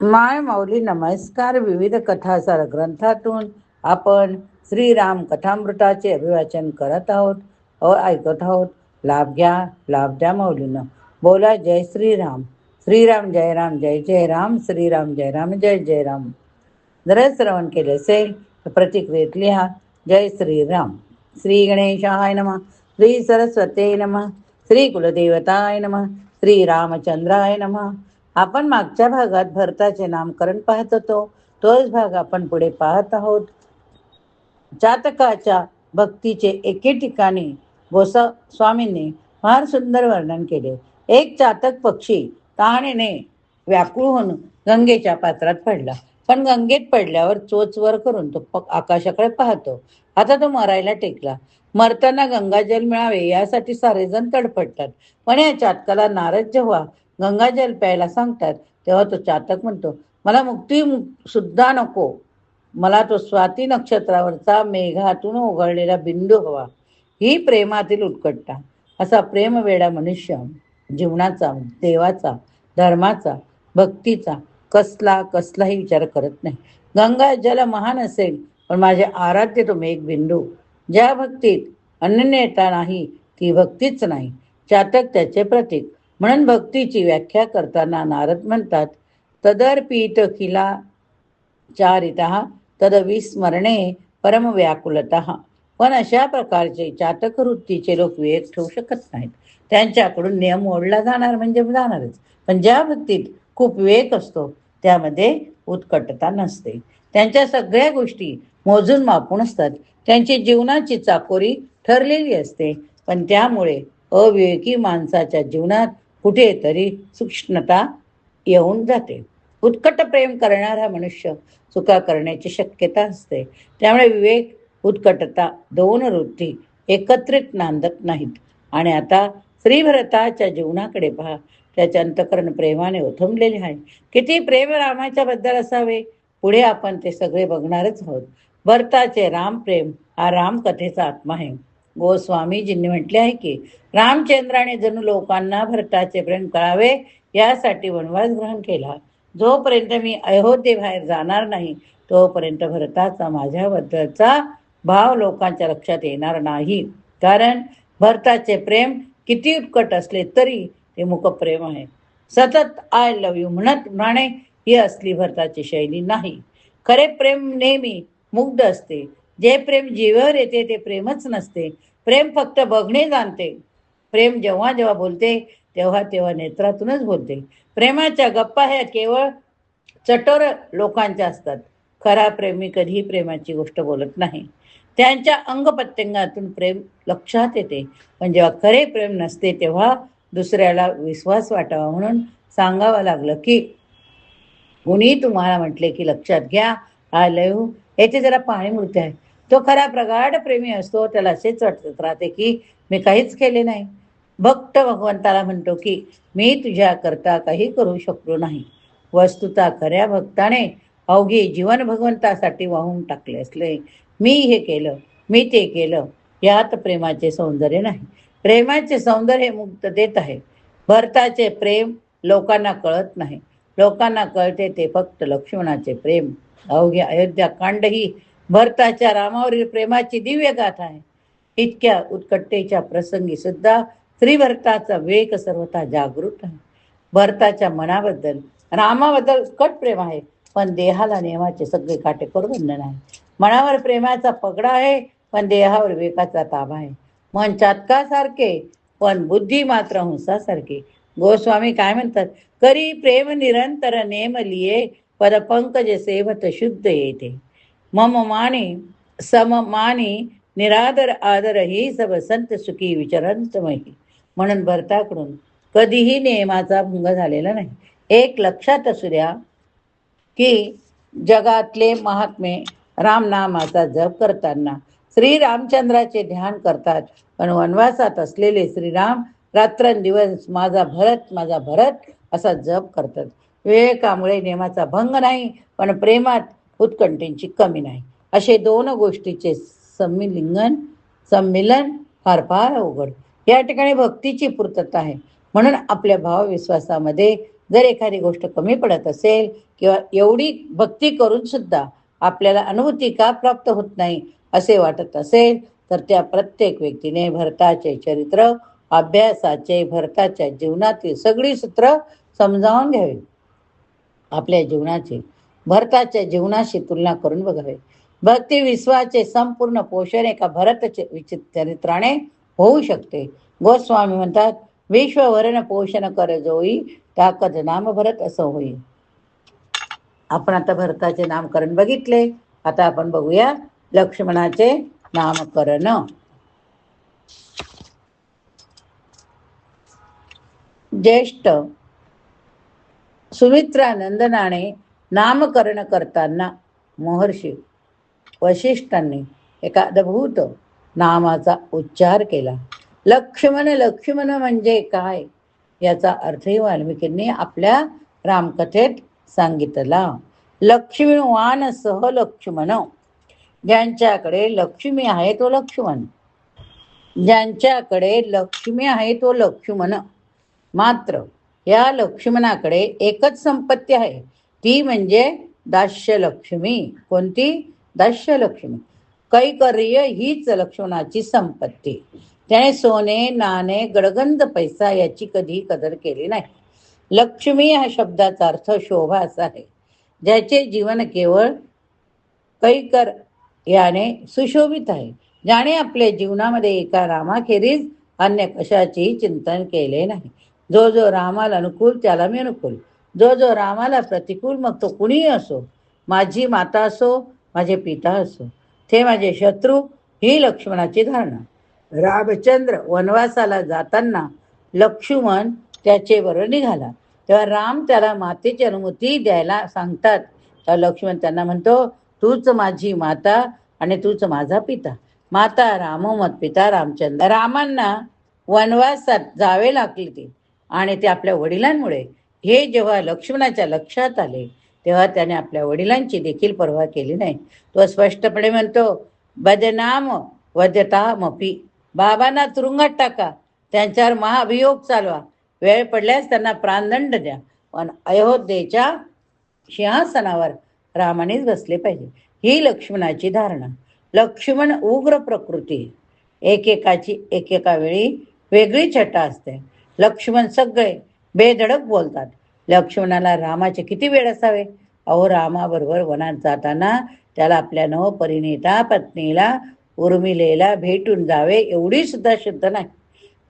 माय माऊली नमस्कार. विविध कथासार ग्रंथातून आपण श्रीराम कथामृताचे अभिवाचन करत आहोत व ऐकत आहोत. लाभ घ्या, लाभ द्या माऊलीनं. बोला जय श्रीराम. श्रीराम जय राम, जय जय राम. श्रीराम जय राम, जय जय राम. जर श्रवण केले असेल तर प्रतिक्रियेत लिहा जय श्रीराम. श्री गणेशाय नमः, श्री सरस्वते नमः, श्री कुलदेवताय नमः, श्री रामचंद्राय नमः. आपण मागच्या भागात भरताचे नामकरण पाहत होतो. तोच भाग आपण पुढे पाहत आहोत. चातकाच्या भक्तीचे एके ठिकाणी गोस्वामींनी फार सुंदर वर्णन केले. एक चातक पक्षी तहानेने व्याकुळ होऊन गंगेच्या पात्रात पडला. पण गंगेत पडल्यावर चोच वर करून तो आकाशाकडे पाहतो. आता तो मरायला टेकला. मरताना गंगाजल मिळावे यासाठी सारेजण तडफडतात. पण या चातकाला नारद जेव्हा गंगाजल प्यायला सांगतात तेव्हा तो चातक म्हणतो, मला मुक्ती सुद्धा नको, मला तो स्वाती नक्षत्रावरचा मेघातून उघडलेला बिंदू हवा. ही प्रेमातील उत्कटता. असा प्रेमवेडा मनुष्य जीवनाचा, देवाचा, धर्माचा, भक्तीचा कसलाही विचार करत नाही. गंगा जल महान असेल पण माझे आराध्य तो मेघबिंदू. ज्या भक्तीत अनन्यता नाही ती भक्तीच नाही. चातक त्याचे प्रतीक. म्हणून भक्तीची व्याख्या करताना नारद म्हणतात, तदर्पित किला चारितः तदविस्मरणे परमव्याकुलतः. पण अशा प्रकारचे चातक वृत्तीचे लोक विवेक ठेवू शकत नाहीत. त्यांच्याकडून नियम मोडला जाणार म्हणजे जाणारच. पण ज्या भक्तीत खूप विवेक असतो त्यामध्ये उत्कटता नसते. त्यांच्या सगळ्या गोष्टी मोजून मापून असतात. त्यांची जीवनाची चाकोरी ठरलेली असते. पण त्यामुळे अविवेकी माणसाच्या जीवनात कुठेतरी सूक्ष्मता येऊन जाते. उत्कट प्रेम करणारा मनुष्य चुका करण्याची शक्यता असते. त्यामुळे विवेक, उत्कटता दोन वृत्ती एकत्रित नांदत नाहीत. आणि आता श्रीभरताच्या जीवनाकडे पहा. त्याचे अंतकरण प्रेमाने ओथंबलेले आहे. किती प्रेम रामाच्या बद्दल असावे पुढे आपण ते सगळे बघणारच आहोत. भरताचे रामप्रेम हा रामकथेचा आत्मा आहे. गोस्वामीजींनी म्हटले आहे की रामचंद्राने जणू लोकांना भरताचे प्रेम कळावे यासाठी वनवास ग्रहण केला. जोपर्यंत मी अयोध्येबाहेर जाणार नाही तोपर्यंत भरताचा माझ्याबद्दलचा भाव लोकांच्या लक्षात येणार नाही. कारण भरताचे प्रेम किती उत्कट असले तरी ते मुकप्रेम आहे. सतत आय लव्ह यू म्हणत राहणे ही असली भरताची शैली नाही. खरे प्रेम नेहमी मुग्ध असते. जे प्रेम जीवावर येते ते प्रेमच नसते. प्रेम फक्त बघणे जाणते. प्रेम जेव्हा जेव्हा बोलते तेव्हा तेव्हा नेत्रातूनच बोलते. प्रेमाच्या गप्पा ह्या केवळ चटोर लोकांच्या असतात. खरा प्रेमी कधीही प्रेमाची गोष्ट बोलत नाही. त्यांच्या अंगप्रत्यंगातून प्रेम लक्षात येते. पण जेव्हा खरे प्रेम नसते तेव्हा दुसऱ्याला विश्वास वाटावा म्हणून सांगावं लागलं की कुणी तुम्हाला म्हटले की लक्षात घ्या आय लव्ह यू, याचे जरा पाणी मुळते आहे. तो खरा प्रगाढ प्रेमी असतो. त्याला असेच वाटत राहते की मी काहीच केले नाही. भक्त भगवंताला म्हणतो की मी तुझ्या करता काही करू शकलो नाही. वस्तुता खऱ्या भक्ताने अवघे जीवन भगवंतासाठी वाहून टाकले असले. मी हे केलं, मी ते केलं, यात प्रेमाचे सौंदर्य नाही. प्रेमाचे सौंदर्य मुक्त देत आहे. भरताचे प्रेम लोकांना कळत नाही. लोकांना कळते ते फक्त लक्ष्मणाचे प्रेम. अवघे अयोध्या कांड ही भरताच्या रामावरील प्रेमाची दिव्य गाथा आहे. इतक्या उत्कटतेच्या प्रसंगी सुद्धा श्रीभरताचा विवेक सर्वथा जागृत आहे. भरताच्या मनाबद्दल रामाबद्दल उत्कट प्रेम आहे. पण देहाला नियमाचे सगळे काटेकोर बंधन आहे. मनावर प्रेमाचा पगडा आहे पण देहावर विवेकाचा ताबा आहे. मन चातकासारखे पण बुद्धी मात्र हंसासारखी. गोस्वामी काय म्हणतात, करी प्रेम निरंतर नेम लिये पदपंकज सेवत शुद्ध येते. मम माने सममानी निरादर आदर ही सब संत सुखी विचरंतमही. म्हणून भरताकडून कधीही नियमाचा भंग झालेला नाही. एक लक्षात असू द्या की जगातले महात्मे रामनामाचा जप करताना श्रीरामचंद्राचे ध्यान करतात. पण वनवासात असलेले श्रीराम रात्रंदिवस माझा भरत माझा भरत असा जप करतात. विवेकामुळे नियमाचा भंग नाही पण प्रेमात उत्कंठेची कमी नाही. असे दोन गोष्टीचे संमिलन फार फार अवघड. या ठिकाणी भक्तीची पूर्तता आहे. म्हणून आपल्या भावविश्वासामध्ये जर एखादी गोष्ट कमी पडत असेल किंवा एवढी भक्ती करून सुद्धा आपल्याला अनुभूती का प्राप्त होत नाही असे वाटत असेल तर त्या प्रत्येक व्यक्तीने भरताचे चरित्र अभ्यासाचे भरताच्या जीवनातील सगळी सूत्र समजावून घ्यावी. आपल्या जीवनाची भरताच्या जीवनाशी तुलना करून बघावे. भक्ती विश्वाचे संपूर्ण पोषण एका भरत चरित्राने होऊ शकते. गोस्वामी म्हणतात, विश्वभरण पोषण कर जोई ताकद नाम भरत असं होईल. आपण आता भरताचे नामकरण बघितले. आता आपण बघूया लक्ष्मणाचे नामकरण. ज्येष्ठ सुमित्रा नंदनाने नामकरण करताना महर्षी वशिष्ठांनी एका अद्भुत नामाचा उच्चार केला. लक्ष्मण लक्ष्मण म्हणजे काय याचा अर्थही वाल्मिकींनी आपल्या रामकथेत सांगितला. लक्ष्मीवान सह लक्ष्मण, ज्यांच्याकडे लक्ष्मी आहे तो लक्ष्मण, ज्यांच्याकडे लक्ष्मी आहे तो लक्ष्मण. मात्र या लक्ष्मणाकडे एकच संपत्ती आहे, ती म्हणजे दास्यलक्ष्मी. कोणती? दास्यलक्ष्मी. कैकर्य हीच लक्ष्मणाची संपत्ती. त्याने सोने नाणे गडगंज पैसा याची कधी कदर केली नाही. लक्ष्मी ह्या शब्दाचा अर्थ शोभा असा आहे. ज्याचे जीवन केवळ कैकर याने सुशोभित आहे, ज्याने आपल्या जीवनामध्ये एका रामाखेरीज अन्य कशाचेही चिंतन केले नाही. जो जो रामाला अनुकूल त्याला मी अनुकूल, जो जो रामाला प्रतिकूल मग तो कुणीही असो, माझी माता असो माझे पिता असो, ते माझे शत्रू, ही लक्ष्मणाची धारणा. रामचंद्र वनवासाला जाताना लक्ष्मण त्याचेवर निघाला, तेव्हा राम त्याला मातेची अनुमती द्यायला सांगतात. तर लक्ष्मण त्यांना म्हणतो, तूच माझी माता आणि तूच माझा पिता. माता रामोमत पिता रामचंद्र. रामांना वनवासात जावे लागले ते, आणि ते आपल्या वडिलांमुळे. हे जेव्हा लक्ष्मणाच्या लक्षात आले तेव्हा त्याने आपल्या वडिलांची देखील पर्वा केली नाही. तो स्पष्टपणे म्हणतो, बदनाम वदतामपि, बाबांना तुरुंगात टाका, त्यांच्यावर महाभियोग चालवा, वेळ पडल्यास त्यांना प्राणदंड द्या, पण अयोध्येच्या सिंहासनावर रामानेच बसले पाहिजे, ही लक्ष्मणाची धारणा. लक्ष्मण उग्र प्रकृती, एकेकाची एकेका वेळी वेगळी छटा असते. लक्ष्मण सगळे बेधडक बोलतात. लक्ष्मणाला रामाचे किती वेळ असावे. अहो, रामाबरोबर वनात जाताना त्याला आपल्या नवपरिणिता पत्नीला उर्मिलेला भेटून जावे एवढी सुद्धा शुद्ध नाही.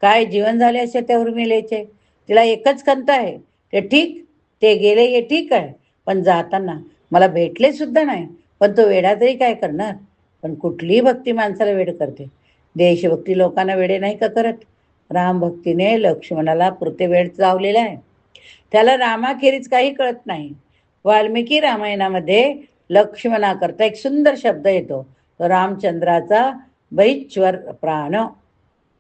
काय जीवन झाले असे त्या उर्मिलेचे. तिला एकच खंत आहे, ते ठीक, ते गेले हे ठीक आहे, पण जाताना मला भेटले सुद्धा नाही. पण तो वेडा तरी काय करणार. पण कुठलीही भक्ती माणसाला वेड करते. देशभक्ती लोकांना वेडे नाही का करत. रामभक्तीने लक्ष्मणाला पुरते वेळ लावलेला आहे. त्याला रामाखेरीज काही कळत नाही. वाल्मिकी रामायणामध्ये लक्ष्मणाकरता एक सुंदर शब्द येतो, तो रामचंद्राचा बैश्वर प्राण.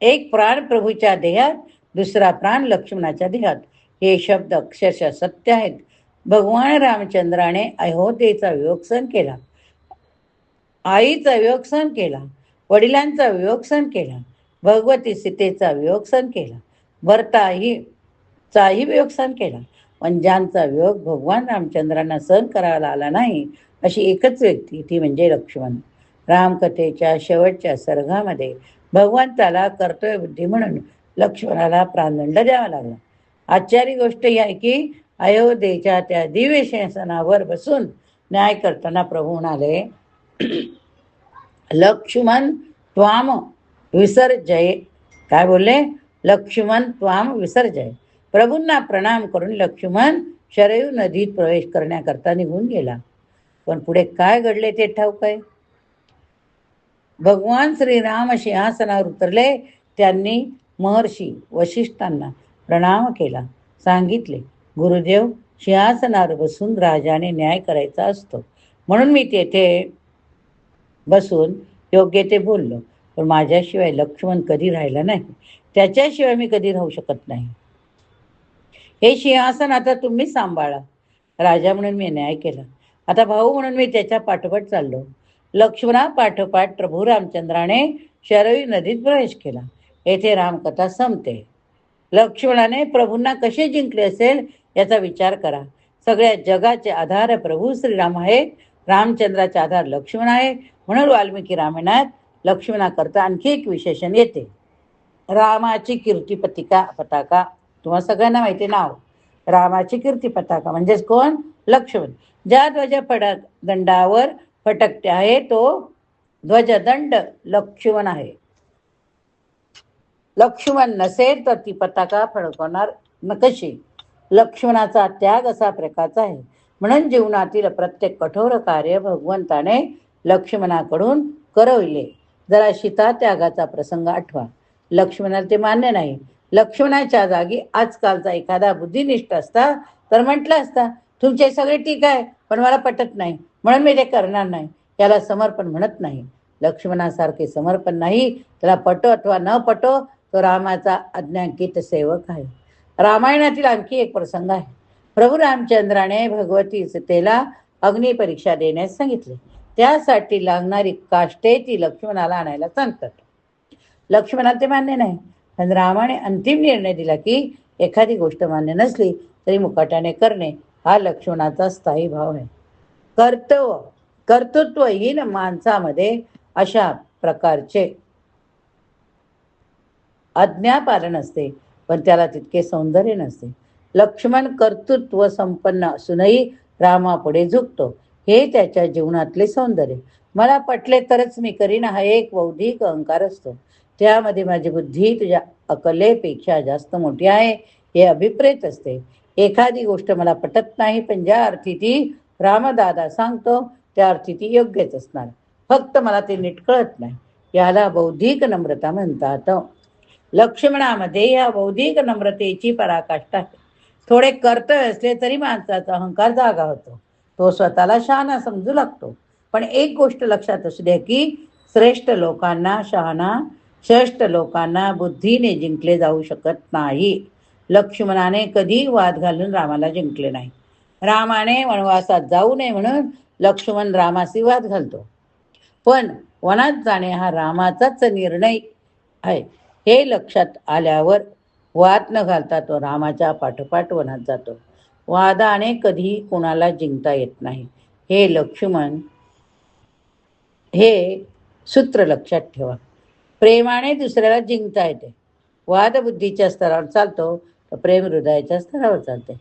एक प्राण प्रभूच्या देहात, दुसरा प्राण लक्ष्मणाच्या देहात. हे शब्द अक्षरशः सत्य आहेत. भगवान रामचंद्राने अयोध्येचा वियोगसन केला, आईचा वियोगसन केला, वडिलांचा वियोगसन केला, भगवती सीतेचा वियोगसन केला, भरताचाही वियोगसन केला. पण ज्यांचा वियोग भगवान रामचंद्रांना सहन करायला आला नाही अशी एकच व्यक्ती, ती म्हणजे लक्ष्मण. रामकथेच्या शेवटच्या सर्गामध्ये भगवंताला कर्तव्यबुद्धी म्हणून लक्ष्मणाला प्राणदंड द्यावा लागला. आश्चर्य गोष्ट ही आहे की अयोध्येच्या त्या दिव्य सिंहासनावर बसून न्याय करताना प्रभू म्हणाले, लक्ष्मण त्वाम विसर्जय. काय बोलले? लक्ष्मण त्वाम विसर्जय. प्रभूंना प्रणाम करून लक्ष्मण शरयू नदीत प्रवेश करण्याकरता निघून गेला. पण पुढे काय घडले ते ठाऊक आहे. भगवान श्रीराम सिंहासनावर उतरले. त्यांनी महर्षी वशिष्ठांना प्रणाम केला. सांगितले, गुरुदेव, सिंहासनावर बसून राजाने न्याय करायचा असतो, म्हणून मी तेथे बसून योग्य ते बोललो. पण माझ्याशिवाय लक्ष्मण कधी राहिला नाही, त्याच्याशिवाय मी कधी राहू शकत नाही. हे सिंहासन आता तुम्ही सांभाळा. राजा म्हणून मी न्याय केला, आता भाऊ म्हणून मी त्याच्या पाठोपाठ चाललो. लक्ष्मणा पाठोपाठ प्रभू रामचंद्राने शरयू नदीत प्रवेश केला. येथे रामकथा संपते. लक्ष्मणाने प्रभूंना कसे जिंकले असेल याचा विचार करा. सगळ्या जगाचे आधार प्रभू श्रीराम आहे. रामचंद्राचा आधार लक्ष्मण आहे. म्हणून वाल्मिकी रामायणात लक्ष्मणाकरता आणखी एक विशेषण येते. रामाची कीर्ती पताका. तुम्हा सगळ्यांना माहिती नाव. रामाची कीर्ती पताका म्हणजेच कोण? लक्ष्मण. ज्या दंडावर फटकते आहे तो ध्वजदंड लक्ष्मण आहे. लक्ष्मण नसेल तर ती पताका फडकवणार कशी? लक्ष्मणाचा त्याग असा प्रकारचा आहे. म्हणून जीवनातील प्रत्येक कठोर कार्य भगवंताने लक्ष्मणाकडून करविले. जरा सीता त्यागाचा प्रसंग आठवा. लक्ष्मणाला ते मान्य नाही. लक्ष्मणाच्या जागी आजकालचा एखादा बुद्धिनिष्ठ असता तर म्हटलं असता, तुमचे सगळे ठीक आहे पण मला पटत नाही म्हणून मी ते करणार नाही. याला समर्पण म्हणत नाही. लक्ष्मणासारखे समर्पण नाही. त्याला पटो अथवा न पटो तो रामाचा आज्ञांकित सेवक आहे. रामायणातील आणखी एक प्रसंग आहे. प्रभू रामचंद्राने भगवती सीतेला अग्निपरीक्षा देण्यास सांगितले. त्यासाठी लागणारी काष्टे ती लक्ष्मणाला आणायला सांगतात. लक्ष्मणाला ते मान्य नाही. पण रामाने अंतिम निर्णय दिला की एखादी गोष्ट मान्य नसली तरी मुकाट्याने करणे हा लक्ष्मणाचा स्थायी भाव आहे. कर्तृत्वहीन माणसामध्ये अशा प्रकारचे आज्ञापालन असते पण त्याला तितके सौंदर्य नसते. लक्ष्मण कर्तृत्व संपन्न असूनही रामापुढे झुकतो. हे त्याच्या जीवनातले सौंदर्य. मला पटले तरच मी करीन हा एक बौद्धिक अहंकार असतो. त्यामध्ये माझी बुद्धी तुझ्या अकलेपेक्षा जास्त मोठी आहे हे अभिप्रेत असते. एखादी गोष्ट मला पटत नाही पण ज्या अर्थी ती रामदादा सांगतो त्या अर्थी ती योग्यच असणार. फक्त मला ते नीट कळत नाही. याला बौद्धिक नम्रता म्हणतात. लक्ष्मणामध्ये या बौद्धिक नम्रतेची पराकाष्ठा आहे. थोडे कर्तव्य असले तरी माणसाचा अहंकार जागा होतो. तो स्वतःला शहाणा समजू लागतो. पण एक गोष्ट लक्षात असू द्या की श्रेष्ठ लोकांना बुद्धीने जिंकले जाऊ शकत नाही. लक्ष्मणाने कधी वाद घालून रामाला जिंकले नाही. रामाने वनवासात जाऊ नये म्हणून लक्ष्मण रामाशी वाद घालतो. पण वनात जाणे हा रामाचाच निर्णय आहे हे लक्षात आल्यावर वाद न घालता तो रामाच्या पाठोपाठ वनात जातो. वादाने कधी कोणाला जिंकता येत नाही. हे सूत्र लक्षात ठेवा. प्रेमाने दुसऱ्याला जिंकता येते. वाद बुद्धीच्या स्तरावर चालतो तर प्रेम हृदयाच्या स्तरावर चालते.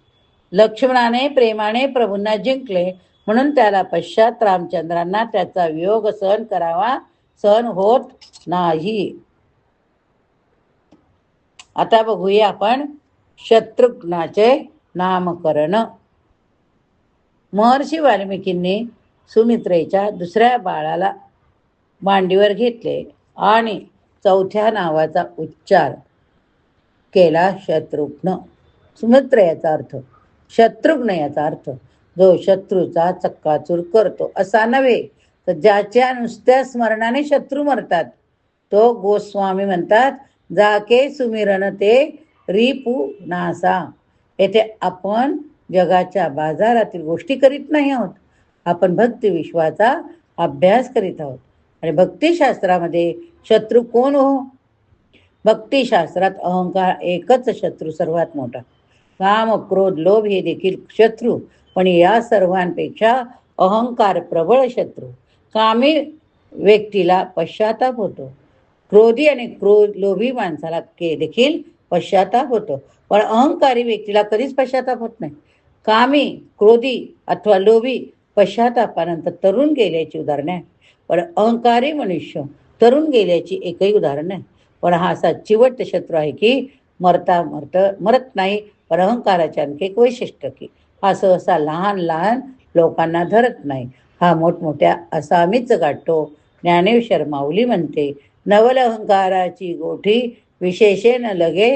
लक्ष्मणाने प्रेमाने प्रभूंना जिंकले म्हणून त्याला पश्चात रामचंद्रांना त्याचा वियोग सहन होत नाही. आता बघूया आपण शत्रुघ्नाचे नामकरण. महर्षी वाल्मिकींनी सुमित्रेच्या दुसऱ्या बाळाला मांडीवर घेतले आणि चौथ्या नावाचा उच्चार केला शत्रुघ्न. सुमित्रे याचा अर्थ शत्रुघ्न याचा अर्थ जो शत्रूचा चक्काचूर करतो असा नव्हे तर ज्याच्या नुसत्या स्मरणाने शत्रू मरतात. तो गोस्वामी म्हणतात जाके सुमिरन ते रिपू नासा. येथे आपण जगाच्या बाजारातील गोष्टी करीत नाही आहोत. आपण भक्ती विश्वाचा अभ्यास करीत आहोत. आणि भक्तिशास्त्रामध्ये शत्रू कोण हो? भक्तिशास्त्रात अहंकार एकच शत्रू सर्वात मोठा. काम क्रोध लोभ हे देखील शत्रू पण या सर्वांपेक्षा अहंकार प्रबळ शत्रू. कामी व्यक्तीला पश्चाताप होतो. क्रोधी आणि लोभी माणसाला देखील पश्चाताप होतो पण अहंकारी व्यक्तीला कधीच पश्चाताप होत नाही. कामी क्रोधी अथवा लोभी पश्चातापानंतर तरुण गेल्याची उदाहरणे आहे पण अहंकारी मनुष्य तरुण गेल्याची एकही उदाहरण नाही. पण हा असा चिवट शत्रू आहे की मरत नाही. पण अहंकाराचे आणखी एक वैशिष्ट्य की हा सहसा लहान लोकांना धरत नाही. हा मोठमोठ्या असामीच गाठतो. ज्ञानेश्वर माऊली म्हणते नवल अहंकाराची गोठी विशेषेन लगे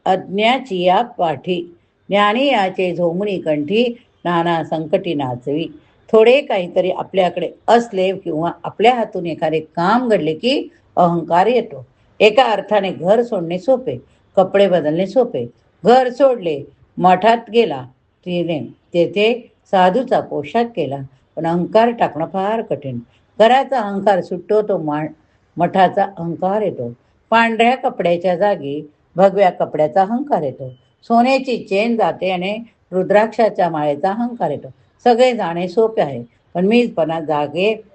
अज्ञाची या पाठी. ज्ञानी याचे झोमणी कंठी नाना संकटी नाचवी. थोडे काहीतरी आपल्याकडे असले किंवा आपल्या हातून एखादे काम घडले की अहंकार येतो. एका अर्थाने घर सोडणे सोपे, कपडे बदलणे सोपे. घर सोडले, मठात गेला, तेथे साधूचा पोशाख केला पण अहंकार टाकणं फार कठीण. घराचा अहंकार सुटतो तो मठाचा अहंकार येतो. पांढऱ्या कपड्याच्या जागी भगव्या कपड्याचा अहंकार येतो. सोन्याची चेन जाते आणि रुद्राक्षाच्या माळेचा अहंकार येतो. सगळे जाणे सोपे आहे, पण मीपणा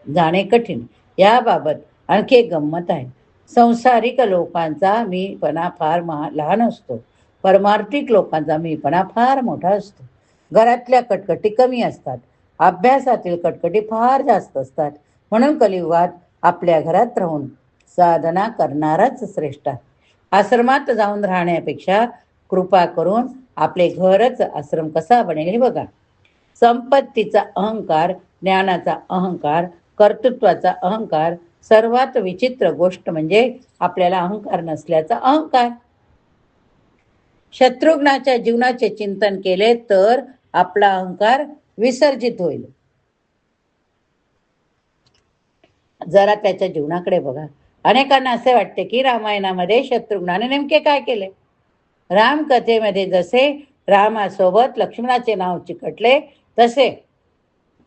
जाणे कठीण. याबाबत आणखी एक गंमत आहे. संसारिक लोकांचा मीपणा फार लहान असतो, परमार्थिक लोकांचा मीपणा फार मोठा असतो. घरातल्या कटकटी कमी असतात, अभ्यासातील कटकटी फार जास्त असतात. म्हणून कलियुगात आपल्या घरात राहून साधना करणाराच श्रेष्ठ आहे. आश्रमात जाऊन राहण्यापेक्षा कृपा करून आपले घरच आश्रम कसा बनेल हे बघा. संपत्तीचा अहंकार, ज्ञानाचा अहंकार, कर्तृत्वाचा अहंकार, सर्वात विचित्र गोष्ट म्हणजे आपल्याला अहंकार नसल्याचा अहंकार. शत्रुघ्नाच्या जीवनाचे चिंतन केले तर आपला अहंकार विसर्जित होईल. जरा त्याच्या जीवनाकडे बघा. अनेकांना असे वाटते की रामायणामध्ये शत्रुघ्नाने नेमके काय केले. रामकथेमध्ये जसे रामासोबत लक्ष्मणाचे नाव चिकटले, तसे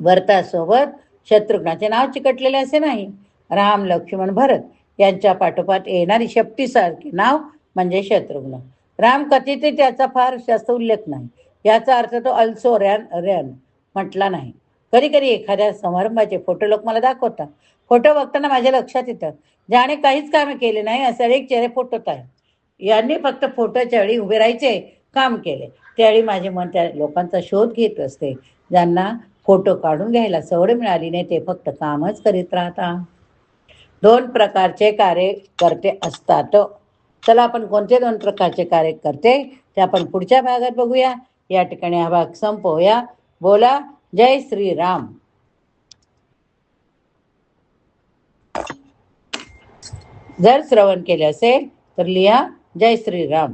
भरतासोबत शत्रुघ्नाचे नाव चिकटलेले असे नाही. राम, लक्ष्मण, भरत यांच्या पाठोपाठ येणारी शक्तीसारखे नाव म्हणजे शत्रुघ्न. रामकथेत त्याचा फार जास्त उल्लेख नाही. याचा अर्थ तो अल्सो रॅन म्हटला नाही. कधी कधी एखाद्या समारंभाचे फोटो लोक मला दाखवतात. फोटो बघताना माझ्या लक्षात येतं, ज्याने काहीच कामे केले नाही असे अनेक चेहरे फोटोत आहे. यांनी फक्त फोटोच्या वेळी उभे राहायचे काम केले. त्यावेळी माझे मन त्या लोकांचा शोध घेत असते, ज्यांना फोटो काढून घ्यायला सवड मिळाली नाही. ते फक्त कामच करीत राहतात. दोन प्रकारचे कार्यकर्ते असतात. चला आपण कोणते दोन प्रकारचे कार्यकर्ते ते आपण पुढच्या भागात बघूया. या ठिकाणी हा भाग संपवूया. बोला जय श्रीराम. जर श्रवण केले असेल तर लिहा जय श्रीराम.